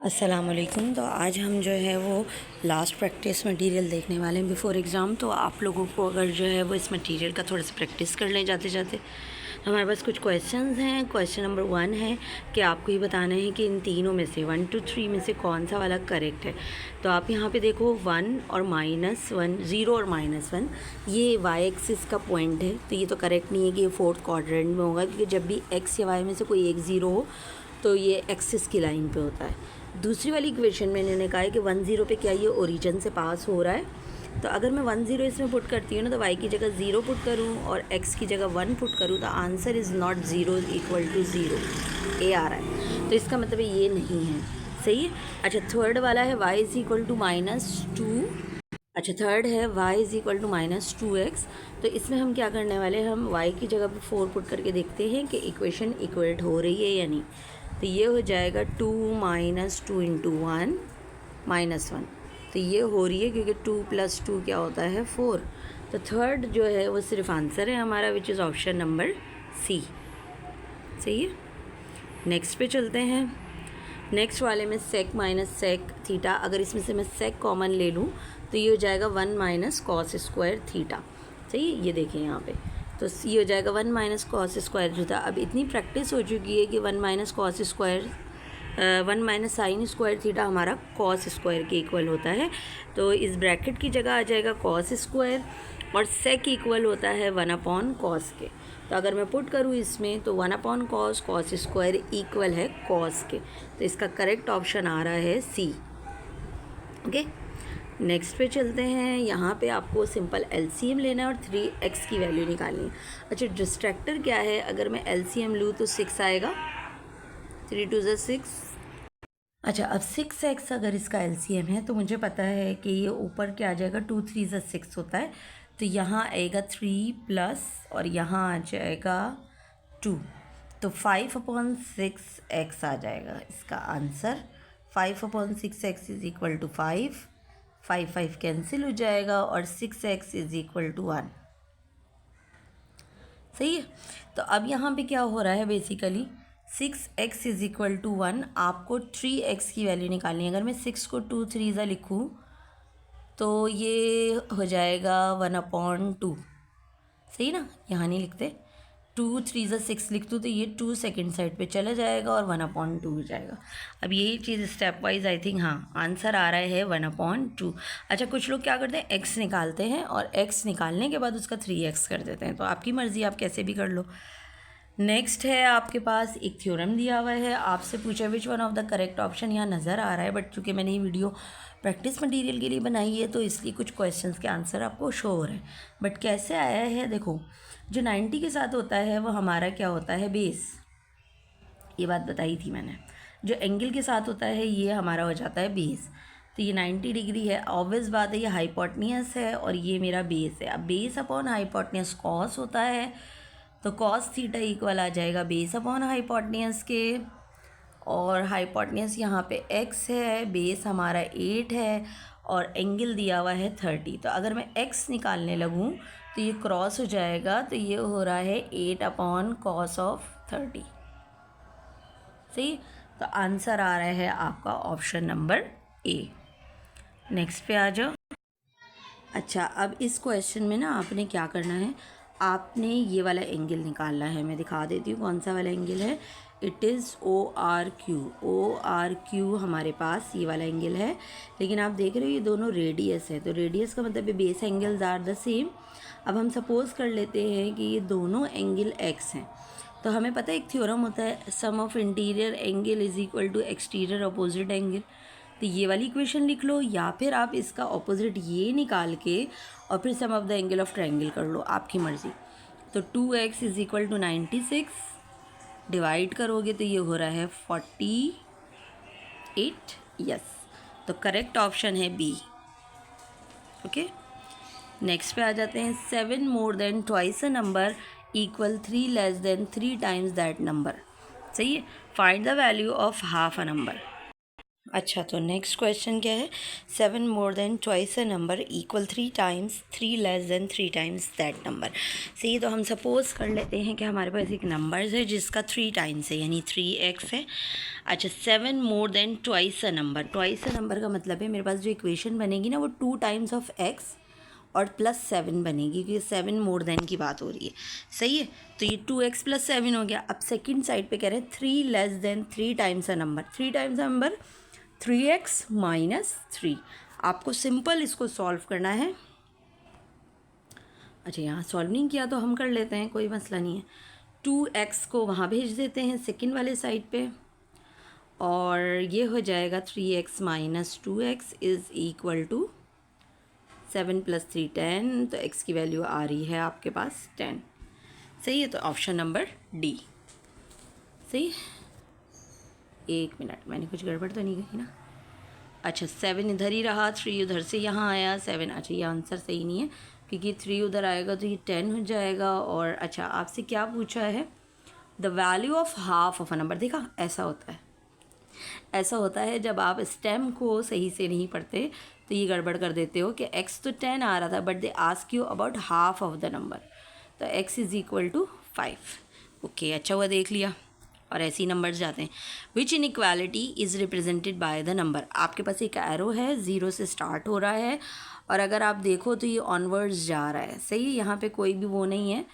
अस्सलाम वालेकुम। तो आज हम जो है वो लास्ट प्रैक्टिस मटेरियल देखने वाले हैं बिफ़ोर एग्ज़ाम। तो आप लोगों को अगर जो है वो इस मटेरियल का थोड़ा सा प्रैक्टिस कर लें जाते जाते। तो हमारे पास कुछ क्वेश्चंस हैं। क्वेश्चन नंबर 1 है कि आपको ये बताना है कि इन तीनों में से 1 to 3 में से कौन सा वाला करेक्ट है। तो आप यहाँ पे देखो 1 और -1, 0 और -1, ये वाई एक्सिस का पॉइंट है। तो ये तो करेक्ट नहीं है कि ये फोर्थ क्वाड्रेंट में होगा, क्योंकि जब भी एक्स या वाई में से कोई एक ज़ीरो हो तो ये एक्सिस की लाइन पे होता है। दूसरी वाली इक्वेशन में इन्होंने कहा है कि 1 0 पे क्या ये ओरिजिन से पास हो रहा है। तो अगर मैं 1 0 इसमें पुट करती हूँ ना, तो y की जगह 0 पुट करूँ और x की जगह 1 पुट करूँ, तो answer is not 0 equal to 0 ए आ रहा है। तो इसका मतलब ये नहीं है। सही है। अच्छा, थर्ड वाला है y इज़ इक्वल टू -2। अच्छा, थर्ड है y is equal to -2x। तो इसमें हम क्या करने वाले हैं, हम y की जगह पे 4 पुट करके देखते हैं कि इक्वेशन इक्वेट हो रही है या नहीं। तो ये हो जाएगा 2 - 2 × 1 -1। तो ये हो रही है क्योंकि 2 + 2 क्या होता है 4। तो थर्ड जो है वो सिर्फ आंसर है हमारा, which is option number C. सही है। नेक्स्ट पे चलते हैं। नेक्स्ट वाले में सेक माइनस सेक थीटा, अगर इसमें से मैं सेक कॉमन ले लूँ तो ये हो जाएगा 1 - cos स्क्वायर थीटा। सही है। ये देखें यहाँ पे, तो ये हो जाएगा 1 - cos स्क्वायर थीटा। अब इतनी प्रैक्टिस हो चुकी है कि 1 - cos square 1 - sin square theta हमारा cos स्क्वायर के इक्वल होता है। तो इस ब्रैकेट की जगह आ जाएगा cos स्क्वायर, और सेक इक्वल होता है 1/cos के। तो अगर मैं पुट करूँ इसमें, तो 1/cos cos स्क्वायर इक्वल है cos के। तो इसका करेक्ट ऑप्शन आ रहा है सी। ओके, नेक्स्ट पे चलते हैं। यहाँ पे आपको सिंपल एलसीएम लेना है और 3x की वैल्यू निकालनी है। अच्छा, डिस्ट्रैक्टर क्या है, अगर मैं एलसीएम लूँ तो 6 आएगा, 3 × 2 = 6। अच्छा, अब 6x अगर इसका एलसीएम है तो मुझे पता है कि ये ऊपर क्या आ जाएगा, 2 × 3 = 6 होता है। तो यहाँ आएगा 3 प्लस और यहाँ आ जाएगा 2। तो 5/6x आ जाएगा इसका answer. 5/6x is equal to 5। 5 cancel हो जाएगा और 6x इज़ इक्वल टू 1। सही है। तो अब यहाँ पे क्या हो रहा है, basically 6x is equal to 1, आपको 3x की वैल्यू निकालनी है। अगर मैं 6 को 2 3 लिखूँ तो ये हो जाएगा 1/2। सही ना, यहाँ नहीं लिखते, 2 3 = 6 लिख दूँ तो ये 2 सेकेंड साइड पे चला जाएगा और 1/2 हो जाएगा। अब यही चीज़ स्टेप वाइज आई थिंक, हाँ आंसर आ रहा है 1/2। अच्छा, कुछ लोग क्या करते हैं, x निकालते हैं और x निकालने के बाद उसका 3x कर देते हैं। तो आपकी मर्ज़ी, आप कैसे भी कर लो। नेक्स्ट है आपके पास एक थ्योरम दिया हुआ है, आपसे पूछा which one of the correct option, यहाँ नज़र आ रहा है, बट चूँकि मैंने ये वीडियो प्रैक्टिस मटेरियल के लिए बनाई है तो इसलिए कुछ क्वेश्चंस के आंसर आपको शो हो रहे हैं। बट कैसे आया है, देखो जो 90 के साथ होता है वो हमारा क्या होता है, बेस। ये बात बताई थी मैंने। जो एंगल के साथ होता है ये हमारा हो जाता है बेस। तो ये 90 डिग्री है, ऑब्वियस बात है, ये हाइपोटेन्यूस है और ये मेरा बेस है। अब बेस अपॉन हाइपोटेन्यूस कॉस होता है, तो कॉस थीटा इक्वल आ जाएगा बेस अपॉन हाइपोटेन्यूस के। और हाइपोटेन्यूस यहाँ पे x है, बेस हमारा 8 है और एंगल दिया हुआ है 30। तो अगर मैं x निकालने लगूँ तो ये क्रॉस हो जाएगा, तो ये हो रहा है 8/cos of 30। सही। तो आंसर आ रहा है आपका ऑप्शन नंबर ए। नेक्स्ट पे आ जाओ। अच्छा, अब इस क्वेश्चन में ना आपने क्या करना है, आपने ये वाला एंगल निकालना है। मैं दिखा देती हूँ कौन सा वाला एंगल है। It is ORQ। ORQ हमारे पास ये वाला एंगल है, लेकिन आप देख रहे हो ये दोनों रेडियस है। तो रेडियस का मतलब base angles are the same. अब हम सपोज़ कर लेते हैं कि ये दोनों एंगल x हैं। तो हमें पता है एक थ्योरम होता है, sum of interior angle is equal to exterior opposite angle. तो ये वाली इक्वेशन लिख लो, या फिर आप इसका ऑपोजिट ये निकाल के और फिर sum of the angle of triangle कर लो, आपकी मर्ज़ी। तो 2x is equal to 96, divide करोगे तो ये हो रहा है 48। यस, तो करेक्ट ऑप्शन है बी। ओके, नेक्स्ट पे आ जाते हैं। 7 more than twice a number equal 3 less than 3 times that number। सही है। Find the value of half a number. अच्छा, तो नेक्स्ट क्वेश्चन क्या है? 7 more than twice a number equal 3 times 3 less than 3 times that number. सही, तो हम suppose कर लेते हैं कि हमारे पास एक नंबर्स है जिसका 3 टाइम्स है, यानी 3x है। अच्छा, 7 more than twice a number, twice a number का मतलब है मेरे पास जो इक्वेशन बनेगी ना वो 2 टाइम्स ऑफ x और प्लस 7 बनेगी, क्योंकि 7 मोर देन की बात हो रही है। सही है, तो ये 2x प्लस 7 हो गया। अब सेकंड साइड पे कह रहे हैं 3 less than 3 times a number, 3 times a number 3x minus 3। आपको सिंपल इसको सॉल्व करना है। अच्छा, यहाँ सॉल्व नहीं किया तो हम कर लेते हैं, कोई मसला नहीं है। 2x को वहाँ भेज देते हैं सेकंड वाले साइड पे, और ये हो जाएगा 3x minus 2x is equal to 7 plus 3 10। तो x की वैल्यू आ रही है आपके पास 10। सही है, तो ऑप्शन नंबर डी सही। एक मिनट, मैंने कुछ गड़बड़ तो नहीं कही ना? अच्छा, 7 इधर ही रहा, 3 उधर से यहाँ आया 7। अच्छा, ये आंसर सही नहीं है, क्योंकि 3 उधर आएगा तो ये 10 हो जाएगा। और अच्छा, आपसे क्या पूछा है? The value of half of a number. देखा, ऐसा होता है, ऐसा होता है जब आप स्टेम को सही से नहीं पढ़ते तो ये गड़बड़ कर देते हो कि x तो 10 आ रहा था, but they ask you about half of the number, तो x is equal to 5। Okay, अच्छा हुआ देख लिया। और ऐसे ही नंबर्स जाते हैं। Which inequality is represented by the number. आपके पास एक एरो है, 0 से स्टार्ट हो रहा है, और अगर आप देखो तो ये ऑनवर्ड्स जा रहा है। सही है, यहाँ पे कोई भी वो नहीं है,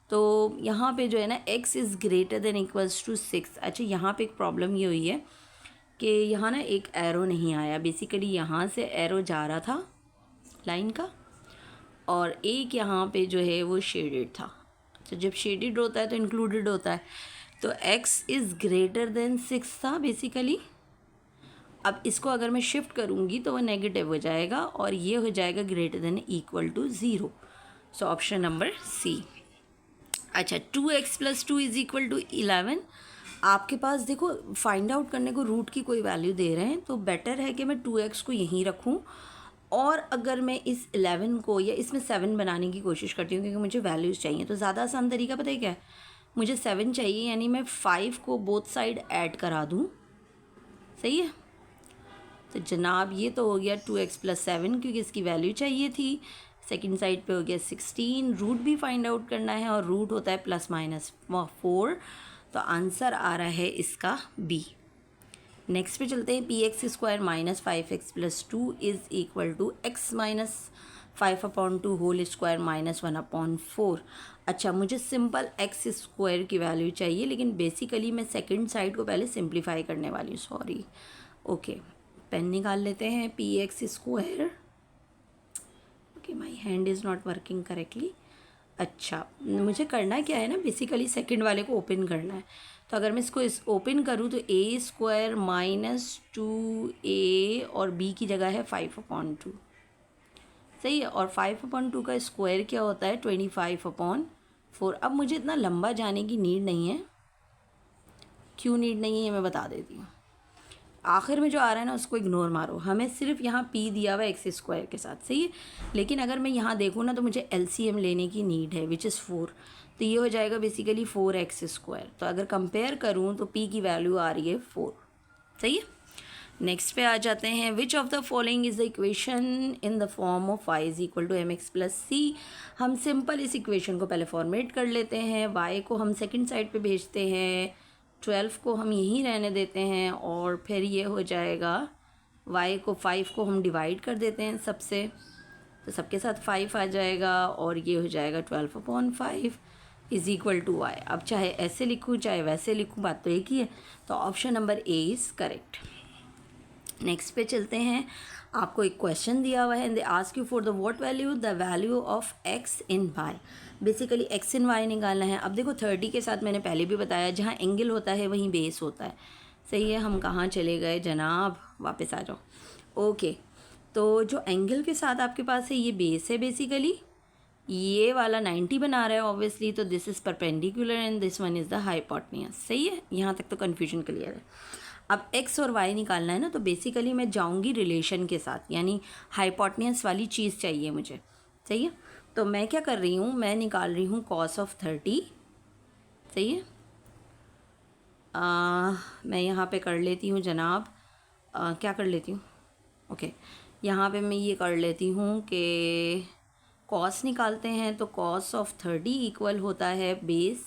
तो यहाँ पे जो है ना x is greater than equals to 6। अच्छा, यहाँ पे एक प्रॉब्लम ये हुई है कि यहाँ ना एक एरो नहीं आया। बेसिकली यहाँ से एरो जा रहा था लाइन का, और एक यहाँ पे जो है वो शेडेड था। तो जब शेडेड होता है तो इंक्लूडेड होता है, तो x इज़ ग्रेटर देन 6 था बेसिकली। अब इसको अगर मैं शिफ्ट करूँगी तो वो नेगेटिव हो जाएगा, और ये हो जाएगा greater than equal to 0। So option number C. अच्छा, 2x plus 2 is equal to 11। आपके पास देखो, फाइंड आउट करने को रूट की कोई वैल्यू दे रहे हैं, तो बेटर है कि मैं 2x को यहीं रखूं, और अगर मैं इस 11 को या इसमें 7 बनाने की कोशिश करती हूँ, क्योंकि मुझे वैल्यूज़ चाहिए, तो ज़्यादा आसान तरीका पता है क्या है? मुझे 7 चाहिए, यानी मैं 5 को बोथ साइड ऐड करा दूँ। सही है, तो जनाब ये तो हो गया 2x प्लस 7, क्योंकि इसकी वैल्यू चाहिए थी। सेकंड साइड पे हो गया 16। रूट भी फाइंड आउट करना है, और रूट होता है प्लस माइनस 4। तो आंसर आ रहा है इसका बी। नेक्स्ट पे चलते हैं। P x square minus 5x plus 2 is equal to x minus 5/2 whole square minus 1/4। अच्छा, मुझे सिंपल x स्क्वायर की वैल्यू चाहिए, लेकिन बेसिकली मैं सेकंड साइड को पहले सिंप्लीफाई करने वाली हूँ। सॉरी, ओके, पेन निकाल लेते हैं। P x square, okay, my hand is not working correctly. अच्छा, मुझे करना क्या है ना, बेसिकली सेकंड वाले को ओपन करना है। तो अगर मैं इसको ओपन करूँ तो ए स्क्वायर माइनस 2a, और b की जगह है 5/2। सही है, और 5/2 का स्क्वायर क्या होता है? 25/4। अब मुझे इतना लंबा जाने की नीड नहीं है। क्यों नीड नहीं है, मैं बता देती हूँ। आखिर में जो आ रहा है ना उसको इग्नोर मारो, हमें सिर्फ यहाँ p दिया हुआ है एक्स स्क्वायर के साथ। सही है, लेकिन अगर मैं यहाँ देखूँ ना तो मुझे LCM लेने की नीड है, विच इज़ 4। तो ये हो जाएगा बेसिकली 4x स्क्वायर। तो अगर कंपेयर करूँ तो p की वैल्यू आ रही है 4। सही है, नेक्स्ट पे आ जाते हैं। Which of the following is the equation in the form of y is equal to mx plus c। हम सिंपल इस इक्वेशन को पहले फॉर्मेट कर लेते हैं। y को हम सेकेंड साइड पर भेजते हैं, 12 को हम यहीं रहने देते हैं, और फिर ये हो जाएगा y को 5 को हम डिवाइड कर देते हैं सबसे, तो सबके साथ 5 आ जाएगा, और ये हो जाएगा 12/5 इज़ इक्वल टू y। अब चाहे ऐसे लिखूँ चाहे वैसे लिखूँ, बात तो एक ही है। तो option number A is correct. Next पे चलते हैं। आपको एक क्वेश्चन दिया हुआ है, and they ask you for the what value the value of x in y। Basically x in y निकालना है। अब देखो 30 के साथ मैंने पहले भी बताया, जहाँ एंगल होता है वहीं बेस होता है। सही है, हम कहाँ चले गए जनाब, वापस आ जाओ। ओके, तो जो एंगल के साथ आपके पास है ये बेस है। बेसिकली ये वाला 90 बना रहा है ऑब्वियसली, तो this is perpendicular and this one is the hypotenuse. सही है, यहाँ तक तो कन्फ्यूजन क्लियर है। अब x और y निकालना है ना, तो बेसिकली मैं जाऊँगी रिलेशन के साथ, यानी हाइपोटेन्यूज वाली चीज़ चाहिए मुझे। सही है, तो मैं क्या कर रही हूँ, मैं निकाल रही हूँ cos ऑफ 30। सही है, मैं यहाँ पे कर लेती हूँ जनाब क्या कर लेती हूँ, ओके यहाँ पे मैं ये कर लेती हूँ कि कॉस निकालते हैं, तो कॉस ऑफ 30 इक्वल होता है बेस,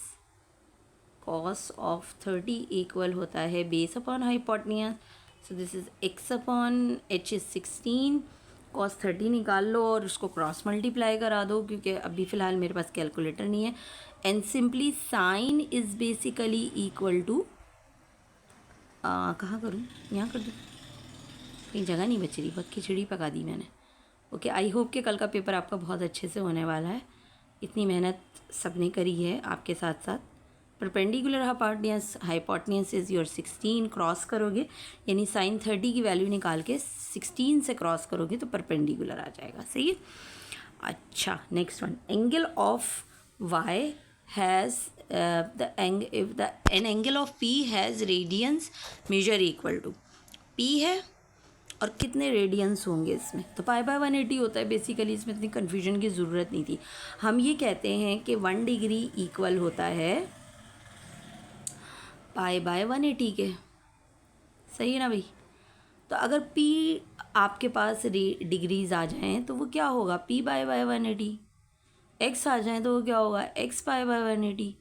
कॉस ऑफ 30 इक्वल होता है base upon hypotenuse, so this is x upon h is 16, cos 30 निकाल लो और उसको क्रॉस मल्टीप्लाई करा दो, क्योंकि अभी फ़िलहाल मेरे पास कैलकुलेटर नहीं है, and simply sine is basically equal to, कहाँ करूँ, यहाँ कर दूँ, कहीं जगह नहीं बच रही, बहुत खिचड़ी पका दी मैंने। ओके, आई होप कि कल का पेपर आपका बहुत अच्छे से होने वाला है, इतनी मेहनत सबने करी है आपके साथ साथ। Perpendicular hypotenuse is your 16, cross करोगे यानी साइन 30 की वैल्यू निकाल के 16 से क्रॉस करोगे तो परपेंडिकुलर आ जाएगा, सही है। अच्छा, next one, angle of Y has an angle of P has radians measure equal to, P है और कितने रेडियंस होंगे इसमें, तो पाई बाय 180 होता है बेसिकली, इसमें इतनी कन्फ्यूजन की ज़रूरत नहीं थी। हम ये कहते हैं कि 1 डिग्री इक्वल होता है पाई बाय 180 के, सही है ना भाई। तो अगर p आपके पास डिग्रीज आ जाएं तो वो क्या होगा, p बाय 180, x आ जाएं तो वो क्या होगा, x pi by 180,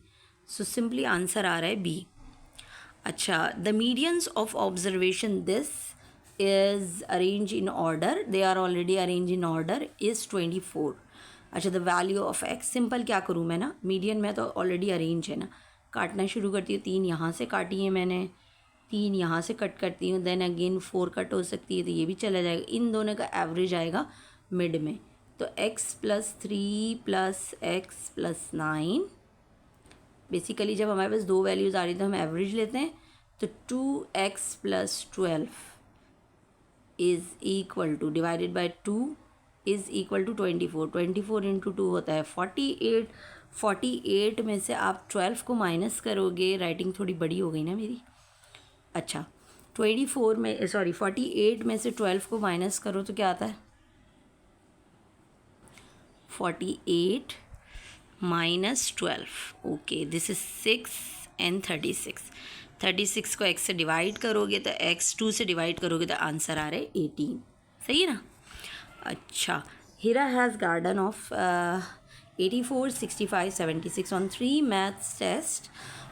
so simply answer आ रहा है b। अच्छा, the medians of observation this is arranged in order, they are already arranged in order, is 24। अच्छा, the value of x, simple क्या करूँ मैं ना, मीडियन में तो ऑलरेडी अरेंज है ना, काटना शुरू करती हूँ, 3 यहाँ से काटी है मैंने, 3 यहाँ से कट करती हूँ, देन अगेन 4 कट हो सकती है तो ये भी चला जाएगा, इन दोनों का एवरेज आएगा मिड में, तो x plus 3 plus x plus 9, basically जब हमारे पास दो वैल्यूज़ आ रही तो हम एवरेज लेते हैं, तो 2x plus 12 is equal to, divided by 2 is equal to 24, 24 into 2 होता है 48, 48 में से आप 12 को माइनस करोगे, राइटिंग थोड़ी बड़ी हो गई ना मेरी। अच्छा, 48 में से 12 को माइनस करो तो क्या आता है, 48 minus 12, okay this is 6 and 36 को x से डिवाइड करोगे तो x 2 से डिवाइड करोगे तो आंसर आ रहा है 18, सही है ना। अच्छा, Hira has garden of 84, 65, 76 on 3 maths test,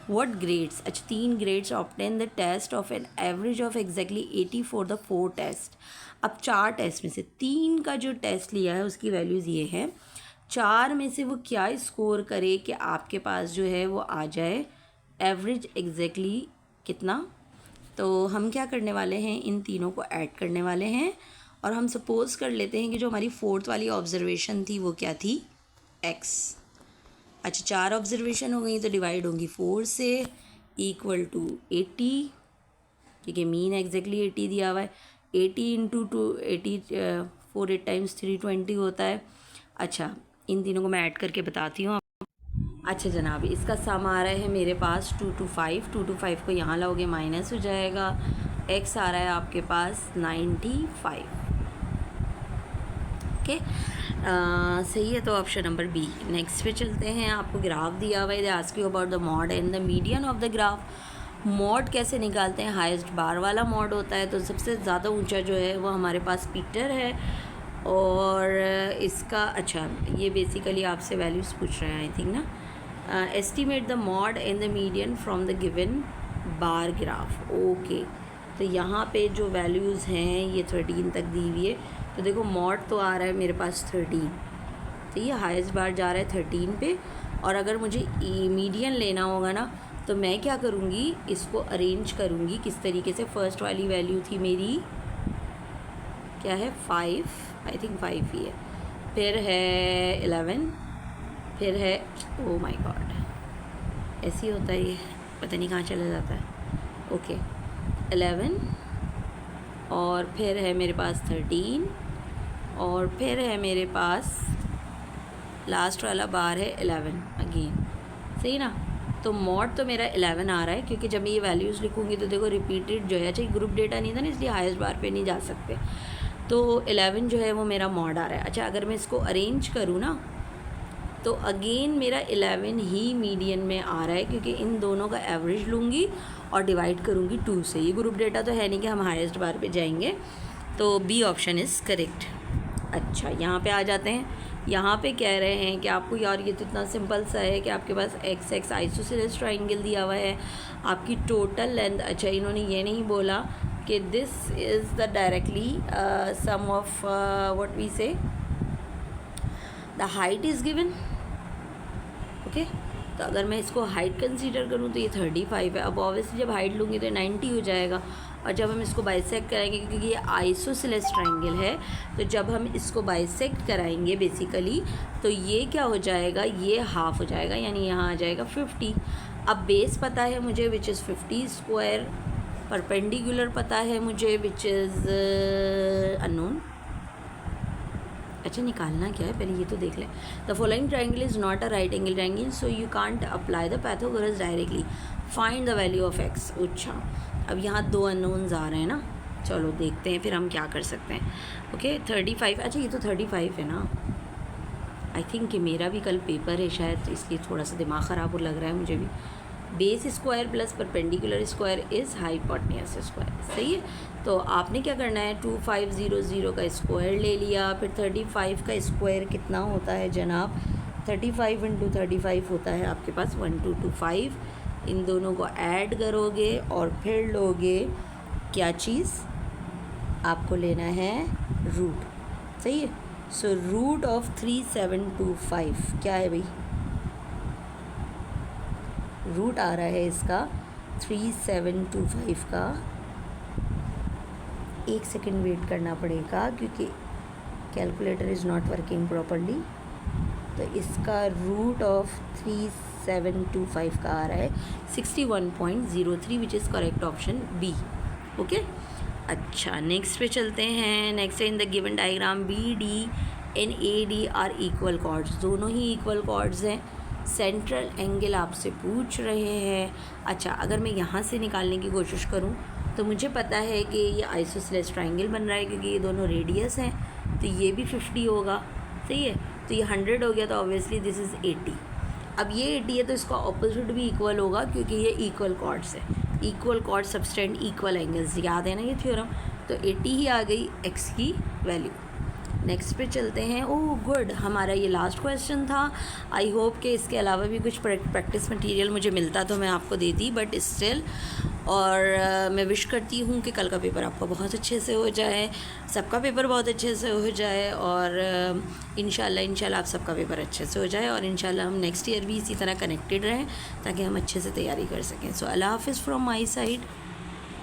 what grades, अच्छा 3 grades obtain the test of an average of exactly 80 for the 4 test. अब 4 टेस्ट में से 3 का जो टेस्ट लिया है उसकी वैल्यूज़ ये है, 4 में से वो क्या स्कोर करे कि आपके पास जो है वो आ जाए एवरेज एग्जैक्टली कितना। तो हम क्या करने वाले हैं, इन तीनों को ऐड करने वाले हैं, और हम सपोज़ कर लेते हैं कि जो हमारी 4th वाली ऑब्जर्वेशन थी वो क्या थी, x। अच्छा, 4 ऑब्जर्वेशन हो गई तो डिवाइड होंगी 4 से, इक्वल टू 80, ठीक है, मीन एग्जैक्टली 80 दिया हुआ है, 80 इंटू 2 80, 4 8 टाइम्स 320 होता है। अच्छा, इन तीनों को मैं ऐड करके बताती हूँ। अच्छा जनाब, इसका सम आ रहा है मेरे पास 225, 225 को यहाँ लाओगे माइनस हो जाएगा, x आ रहा है आपके पास 95, ओके सही है, तो ऑप्शन नंबर बी। नेक्स्ट पे चलते हैं, आपको ग्राफ दिया हुआ है, दे ask you about the mod and the median of the graph. Mod कैसे निकालते हैं, हाईएस्ट बार वाला मॉड होता है, तो सबसे ज़्यादा ऊंचा जो है वो हमारे पास पीटर है, और इसका अच्छा ये बेसिकली आपसे वैल्यूज़ पूछ रहे हैं आई थिंक ना, estimate the mod and the median from the given bar graph, okay. तो यहाँ पे जो वैल्यूज़ हैं ये 13 तक दी हुई है, तो देखो मॉड तो आ रहा है मेरे पास 13, तो ये हाईएस्ट बार जा रहा है 13 पे, और अगर मुझे मीडियन लेना होगा ना तो मैं क्या करूँगी, इसको अरेंज करूँगी किस तरीके से। फर्स्ट वाली वैल्यू थी मेरी क्या है 5, आई थिंक 5 ही है, फिर है 11, फिर है ओ माय गॉड ऐसे ही होता है ये, पता नहीं कहाँ चला जाता है, ओके 11, और फिर है मेरे पास 13, और फिर है मेरे पास लास्ट वाला बार है 11 अगेन, सही ना। तो मॉड तो मेरा 11 आ रहा है, क्योंकि जब मैं ये वैल्यूज़ लिखूँगी तो देखो रिपीटेड जो है, चाहिए ग्रुप डेटा नहीं था ना इसलिए हाईएस्ट बार पे नहीं जा सकते, तो 11 जो है वो मेरा मॉड आ रहा है। अच्छा, अगर मैं इसको अरेंज करूँ ना तो अगेन मेरा 11 ही मीडियन में आ रहा है, क्योंकि इन दोनों का एवरेज लूँगी और डिवाइड करूँगी 2 से। ये ग्रुप डेटा तो है नहीं कि हम हाईएस्ट बार पे जाएंगे, तो बी ऑप्शन इज़ करेक्ट। अच्छा, यहाँ पे आ जाते हैं। यहाँ पे कह रहे हैं कि आपको, यार ये तो इतना सिंपल सा है कि आपके पास एक्स एक्स आइसोसेलेस ट्राइंगल दिया हुआ है, आपकी टोटल लेंथ। अच्छा, इन्होंने ये नहीं बोला कि this is the directly sum of what we say the height is given. Okay, तो अगर मैं इसको हाइट कंसीडर करूँ तो ये 35 है। अब ऑब्वियसली जब हाइट लूँगी तो 90 हो जाएगा, और जब हम इसको बाइसेक्ट कराएंगे, क्योंकि ये आइसोसेलेस ट्राइंगल है, तो जब हम इसको बाइसेक्ट कराएंगे बेसिकली, तो ये क्या हो जाएगा, ये हाफ हो जाएगा, यानी यहाँ आ जाएगा 50। अब बेस पता है मुझे विच इज़ 50 स्क्वायर, परपेंडिकुलर पता है मुझे विच इज़ अननोन। अच्छा, निकालना क्या है पहले ये तो देख लें। The following triangle is not a right angle triangle, so you can't apply the Pythagoras directly, find the value of x. अच्छा, अब यहाँ 2 अननोन्स आ रहे हैं ना, चलो देखते हैं फिर हम क्या कर सकते हैं। ओके, 35। अच्छा, ये तो 35 है ना। आई थिंक कि मेरा भी कल पेपर है शायद, इसलिए थोड़ा सा दिमाग ख़राब हो लग रहा है मुझे भी। Base square plus perpendicular square is hypotenuse square, सही है। तो आपने क्या करना है, 2500 का स्क्वायर ले लिया, फिर 35 का स्क्वायर कितना होता है जनाब, 35 × 35 होता है आपके पास 1225। इन दोनों को ऐड करोगे और फिर लोगे क्या चीज़, आपको लेना है रूट, सही है। सो रूट ऑफ 3725 क्या है भाई, रूट आ रहा है इसका 3725 का। एक सेकेंड वेट करना पड़ेगा क्योंकि calculator is not working properly. तो इसका रूट ऑफ 3725 का आ रहा है 61.03, which is correct option B. Okay, अच्छा नेक्स्ट पे चलते हैं। नेक्स्ट है in the given diagram B D and A D are equal chords, दोनों ही इक्वल कॉर्ड्स हैं। सेंट्रल एंगल आपसे पूछ रहे हैं। अच्छा, अगर मैं यहाँ से निकालने की कोशिश करूँ तो मुझे पता है कि ये आइसोसेलेस ट्राइंगल बन रहा है, क्योंकि ये दोनों रेडियस हैं, तो ये भी 50 होगा, सही है। तो ये 100 हो गया, तो ऑब्वियसली दिस इज़ 80। अब ये 80 है तो इसका ऑपोजिट भी इक्वल होगा, क्योंकि ये इक्वल कॉर्ड्स है। Equal chords subtend equal angles, याद है ना ये थ्योरम। तो 80 ही आ गई एक्स की वैल्यू। नेक्स्ट पे चलते हैं। ओह गुड, हमारा ये लास्ट क्वेश्चन था। आई होप कि इसके अलावा भी कुछ प्रैक्टिस मटेरियल मुझे मिलता तो मैं आपको देती, बट स्टिल। और मैं विश करती हूँ कि कल का पेपर आपका बहुत अच्छे से हो जाए, सबका पेपर बहुत अच्छे से हो जाए, और इंशाल्लाह आप सबका पेपर अच्छे से हो जाए, और इंशाल्लाह हम नेक्स्ट ईयर भी इसी तरह कनेक्टेड रहें ताकि हम अच्छे से तैयारी कर सकें। सो अल्लाह हाफ़िज़ फ्रॉम माई साइड।